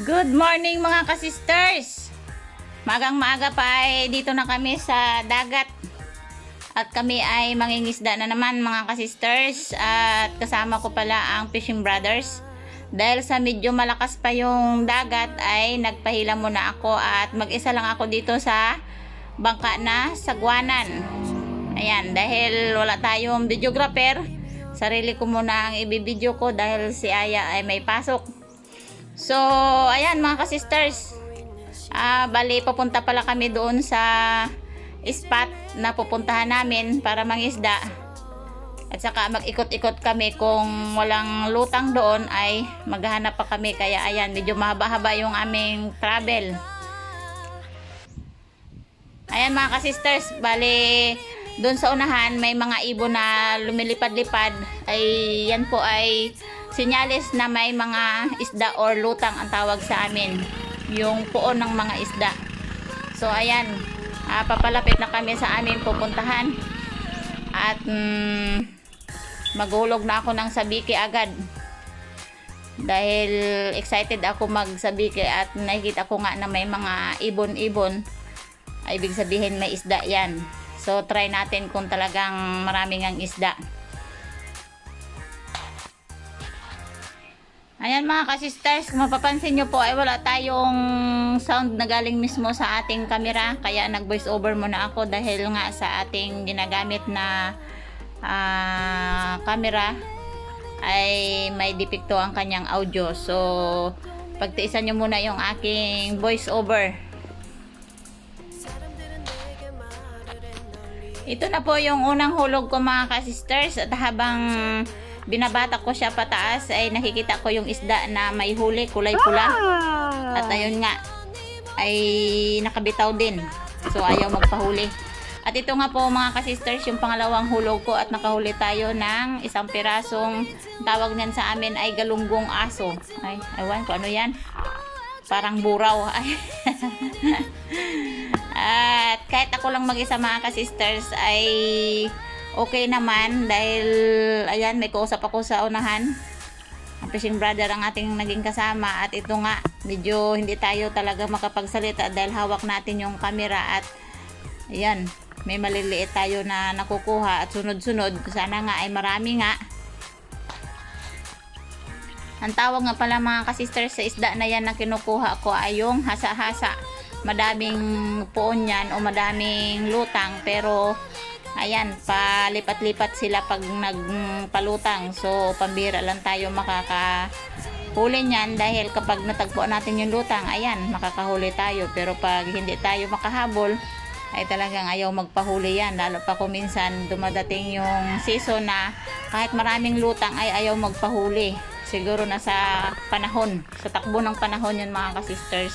Good morning mga kasisters. Magang maaga pa ay dito na kami sa dagat. At kami ay mangingisda na naman mga kasisters. At kasama ko pala ang Fishing Brothers. Dahil sa medyo malakas pa yung dagat ay nagpahila muna ako at mag-isa lang ako dito sa bangka na sagwanan. Ayan, dahil wala tayong videographer, sarili ko muna ang ibibideo ko dahil si Aya ay may pasok. So, ayan mga kasisters, bali papunta pala kami doon sa spot na pupuntahan namin para mangisda. At saka mag-ikot-ikot kami, kung walang lutang doon ay maghahanap pa kami. Kaya ayan, medyo mahaba-haba yung aming travel. Ayan mga kasisters, bali doon sa unahan may mga ibon na lumilipad-lipad. Ay yan po ay senyales na may mga isda or lutang ang tawag sa amin, yung puon ng mga isda. So ayan, papalapit na kami sa aming pupuntahan at maghulog na ako ng sabiki agad dahil excited ako magsabiki at nakikita ko nga na may mga ibon-ibon, ay ibig sabihin may isda yan. So try natin kung talagang maraming ang isda. Ayan mga kasisters, kung mapapansin nyo po ay wala tayong sound na galing mismo sa ating camera. Kaya nag voice over muna ako dahil nga sa ating ginagamit na camera ay may depekto ang kanyang audio. So pagtiisan nyo muna yung aking voice over. Ito na po yung unang hulog ko mga kasisters, at habang binabatak ko siya pataas ay nakikita ko yung isda na may huli, kulay pula. At ayun nga, ay nakabitaw din. So ayaw magpahuli. At ito nga po mga kasisters, yung pangalawang hulog ko, at nakahuli tayo ng isang pirasong, tawag niyan sa amin ay galunggong aso. Ay, ewan ko ano yan. Parang buraw. Ay. At kahit ako lang mag-isa mga kasisters ay okay naman dahil ayan, may kausap ako sa unahan. Ang fishing brother ang ating naging kasama, at ito nga medyo hindi tayo talaga makapagsalita dahil hawak natin yung camera at ayan, may maliliit tayo na nakukuha at sunod-sunod. Sana nga ay marami nga. Ang tawag nga pala mga kasisters sa isda na yan na kinukuha ko ay yung hasa-hasa. Madaming puon yan o madaming lutang, pero ayan, palipat-lipat sila pag nagpalutang. So pambira lang tayo makakahuli niyan dahil kapag natagpuan natin yung lutang, ayan, makakahuli tayo. Pero pag hindi tayo makahabol ay talagang ayaw magpahuli yan. Lalo pa kung minsan dumadating yung season na kahit maraming lutang ay ayaw magpahuli. Siguro na sa panahon, sa takbo ng panahon yun mga kasisters.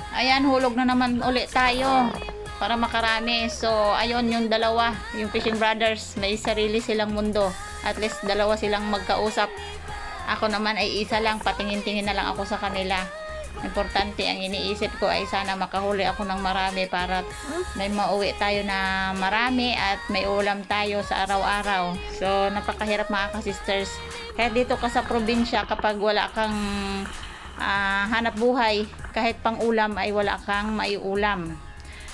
Ayan, hulog na naman ulit tayo para makarami. So ayun, yung dalawa, yung fishing brothers, may sarili silang mundo. At least dalawa silang magkausap. Ako naman ay isa lang, patingin-tingin na lang ako sa kanila. Importante, ang iniisip ko ay sana makahuli ako ng marami para may mauwi tayo na marami at may ulam tayo sa araw-araw. So napakahirap mga kasisters. Kaya dito ka sa probinsya, kapag wala kang hanap buhay, kahit pang ulam ay wala kang maiulam.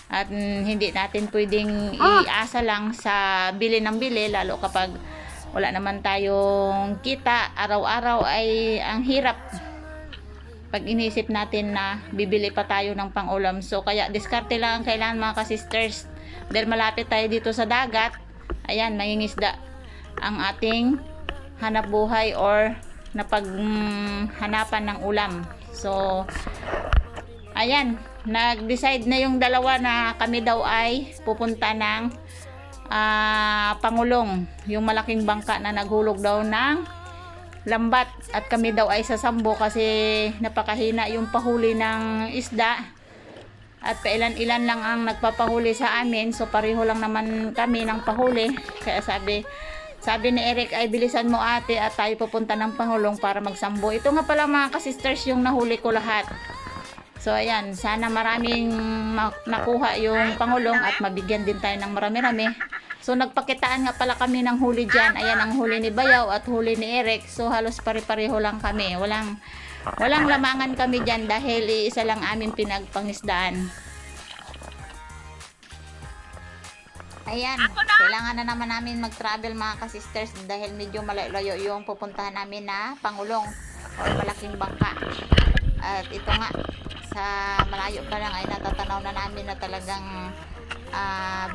At hindi natin pwedeng iasa lang sa bili ng bili, lalo kapag wala naman tayong kita araw-araw, ay ang hirap pag inisip natin na bibili pa tayo ng pang-ulam. So kaya diskarte lang ang kailangan mga kasisters, dahil malapit tayo dito sa dagat. Ayan, mangingisda ang ating hanap buhay or napaghanapan ng ulam. So ayan, nag-decide na yung dalawa na kami daw ay pupunta ng Pangulong, yung malaking bangka na naghulog daw ng lambat, at kami daw ay sasambo kasi napakahina yung pahuli ng isda at pailan-ilan lang ang nagpapahuli sa amin. So pareho lang naman kami ng pahuli. Kaya sabi ni Eric ay bilisan mo ate at tayo pupunta ng Pangulong para magsambo. Ito nga pala mga kasisters yung nahuli ko lahat. So ayan, sana maraming nakuha yung Pangulong at mabigyan din tayo ng marami-rami. So nagpakitaan nga pala kami ng huli dyan. Ayan ang huli ni Bayaw at huli ni Eric. So halos pare-pareho lang kami. Walang lamangan kami dyan dahil isa lang amin pinagpangisdaan. Ayan, kailangan na naman namin mag-travel mga ka-sisters dahil medyo malayo yung pupuntahan namin na Pangulong o malaking bangka. At ito nga, sa malayo pa lang ay natatanaw na namin na talagang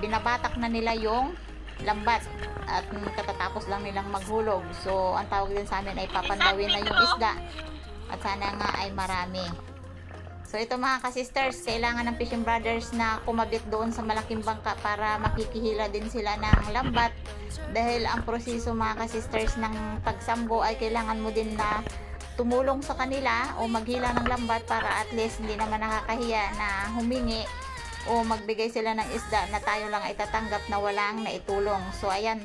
binabatak na nila yung lambat at katatapos lang nilang maghulog. So, ang tawag din sa amin ay papandawin na yung isda at sana nga ay marami. So ito mga ka-sisters, kailangan ng Fishing Brothers na kumabit doon sa malaking bangka para makikihila din sila ng lambat dahil ang proseso mga ka-sisters ng pagsambo ay kailangan mo din na tumulong sa kanila o maghila ng lambat para at least hindi naman nakakahiya na humingi o magbigay sila ng isda na tayo lang ay tatanggap na walang naitulong. So ayan,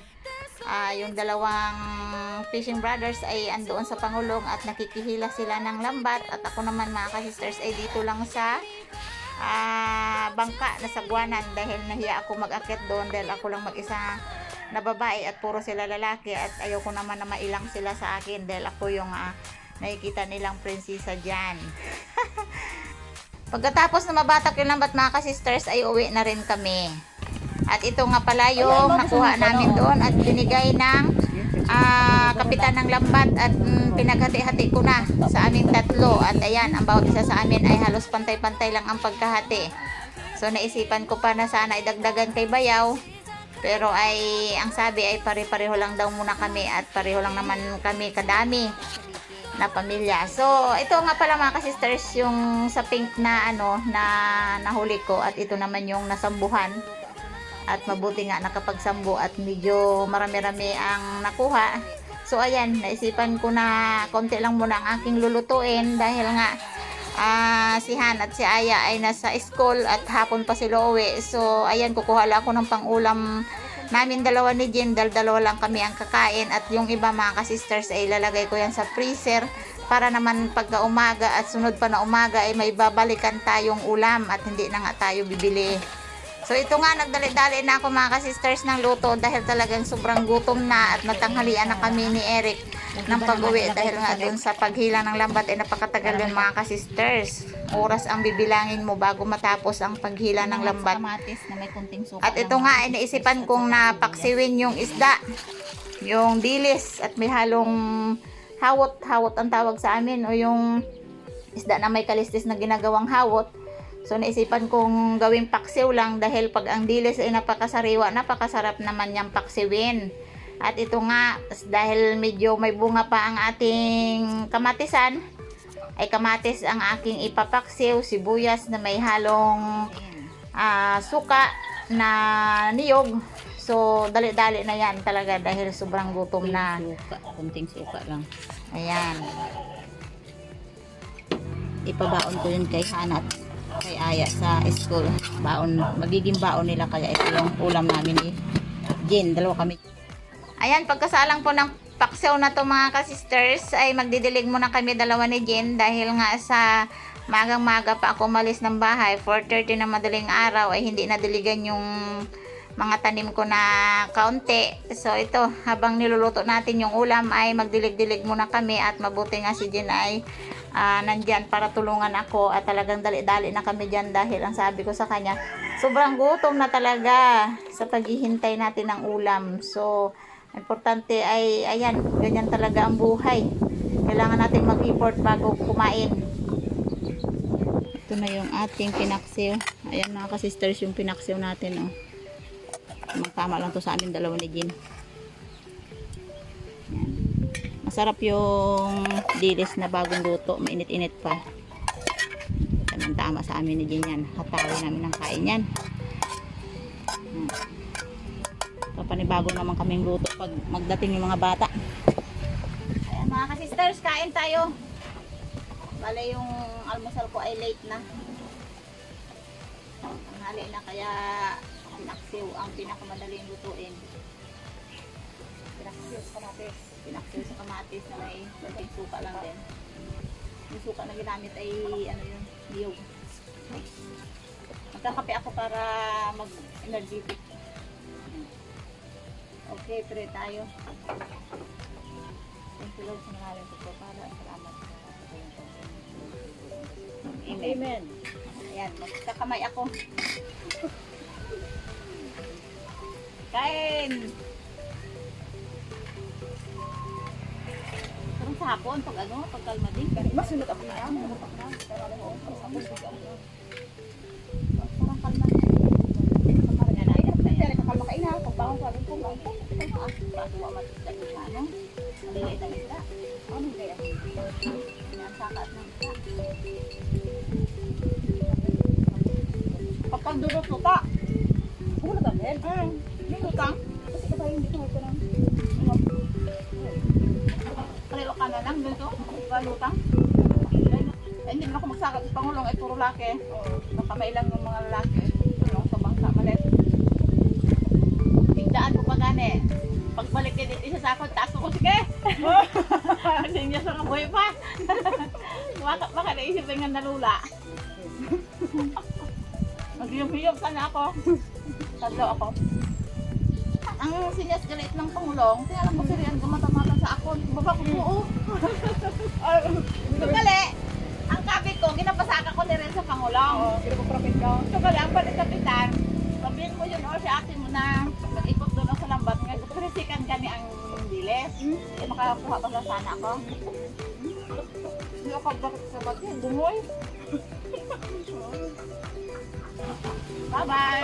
yung dalawang Fishing Brothers ay andoon sa Pangulong at nakikihila sila ng lambat at ako naman mga ka-sisters ay dito lang sa bangka na sagwanan dahil nahiya ako mag-akit doon dahil ako lang mag-isa na babae at puro sila lalaki at ayoko naman na mailang sila sa akin dahil ako yung nakikita nilang prinsesa dyan. Pagkatapos na mabatak yung lambat mga ka-sisters ay uwi na rin kami. At ito nga pala yung nakuha namin doon at binigay ng kapitan ng lambat at pinaghati-hati ko na sa aming tatlo. At ayan, ang bawat isa sa amin ay halos pantay-pantay lang ang pagkahati. So naisipan ko pa na sana idagdagan kay Bayaw. Pero ay ang sabi ay pare-pareho lang daw muna kami at pareho lang naman kami kadami na pamilya. So ito nga pala mga ka-sisters yung sa pink na na nahuli ko at ito naman yung nasambuhan. At mabuti nga nakapagsambo at medyo marami-rami ang nakuha. So ayan, naisipan ko na konti lang muna ang aking lulutuin dahil nga si Han at si Aya ay nasa school at hapon pa sila uwi. So ayan, kukuha lang ako ng pangulam namin dalawa ni Jen dahil dalawa lang kami ang kakain at yung iba mga ka-sisters ay ilalagay ko yan sa freezer para naman pagka umaga at sunod pa na umaga ay may babalikan tayong ulam at hindi na nga tayo bibili. So ito nga, nagdali-dali na ako mga ka-sisters ng luto dahil talagang sobrang gutom na at natanghalian na kami ni Eric ng pag-uwi dahil nga dun sa paghila ng lambat ay napakatagal yun mga ka-sisters. Oras ang bibilangin mo bago matapos ang paghila ng lambat. At ito nga ay naisipan kong napaksiwin yung isda, yung dilis at may halong hawot ang tawag sa amin o yung isda na may kalistis na ginagawang hawot. So naisipan kong gawing paksiw lang dahil pag ang dilis ay napakasariwa, napakasarap naman niyang paksiwin. At ito nga, dahil medyo may bunga pa ang ating kamatisan, ay kamatis ang aking ipapaksiw, sibuyas na may halong suka na niyog. So dali-dali na yan talaga dahil sobrang gutom na. Kunting suka lang. Ayan. Ipabaon ko yun kay Hana at kay Aya sa school. Baon, magiging baon nila kaya ito yung ulam namin ni Jen. Dalawa kami. Ayan, pagkasalang po ng paksiw na to mga ka-sisters ay magdidilig muna kami dalawa ni Jen dahil nga sa magang-maga pa ako malis ng bahay. 4:30 na madaling araw ay hindi nadiligan yung mga tanim ko na kaunti. So ito, habang niluluto natin yung ulam ay magdilig-dilig muna kami at mabuti nga si Jen ay nandyan para tulungan ako at talagang dali-dali na kami dyan dahil ang sabi ko sa kanya, sobrang gutom na talaga sa paghihintay natin ng ulam. So importante ay ayan, ganyan talaga ang buhay. Kailangan natin mag-effort bago kumain. Ito na yung ating pinaksiw. Ayan mga ka-sisters yung pinaksiw natin. Tama lang to sa amin dalawa ni Jen. Masarap yung dilis na bagong luto, mainit-init pa. Tama sa amin ni Jen yan. Hatawin namin ng kain yan. Papanibago naman kaming luto pag magdating yung mga bata. Ayan, mga ka-sisters, kain tayo. Bale yung almusal ko ay late na. Tanghali na kaya pinaksiw ang pinakamadaling lutuin. Pinaksiw sa kamatis na may konting suka lang din. Yung suka na ginamit ay yun, niyog. Magkakape ako para mag-energetic. Okay, pray tayo. Thank you Lord sa maraming pagpapala. Salamat sa tulong ko. Amen. Ayan, magkakamay ako. Kain! Parang sa hapon, pag ano, pag kalma din. Masunod ako na. Parang kalma din. Yan na, yan na yan. Kakalma ka ina. Pagbangon ka rin po. Patuwa matutag sa ano. Maliliit ang isda. Ano kaya? Yan, sakat ng isda. Kapag dudot luta. Ano ba din? Yung lutang, Kasi ka ba hindi ko ito lang. kaliwa ka na lang dito. Lutang. Ay, hindi naman ako magsakat sa Pangulong, ay puro laki. Nakamay lang ng mga lalaki. Tulong sa bangsa malit. Tigdaan ko pa gani. Pagbalik din isa sa ako, taas ko, sige! Kasi niya sa kabuhay pa. Baka naisip nga nalula. Maghiyom-hiyom sana ako. Tadlaw ako. Ang sinyas galit ng Pangulong, tinalang ko si Rian gumatamatan sa ako. Baba ko buo. Tugali, ang kabit ko, ginapasaka ko ni Rian sa Pangulong. Kaya ko profit ka. Tugali, ang palit kapitan, sabihin mo yun o si ate mo na mag-ikot doon ako sa lambat. Nga, kuprisikan gani ang diles. Eh, makakuha pa sana ako. Hindi ako bakit sa bagay. Bungoy. Bye-bye!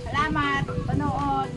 Salamat! Panood!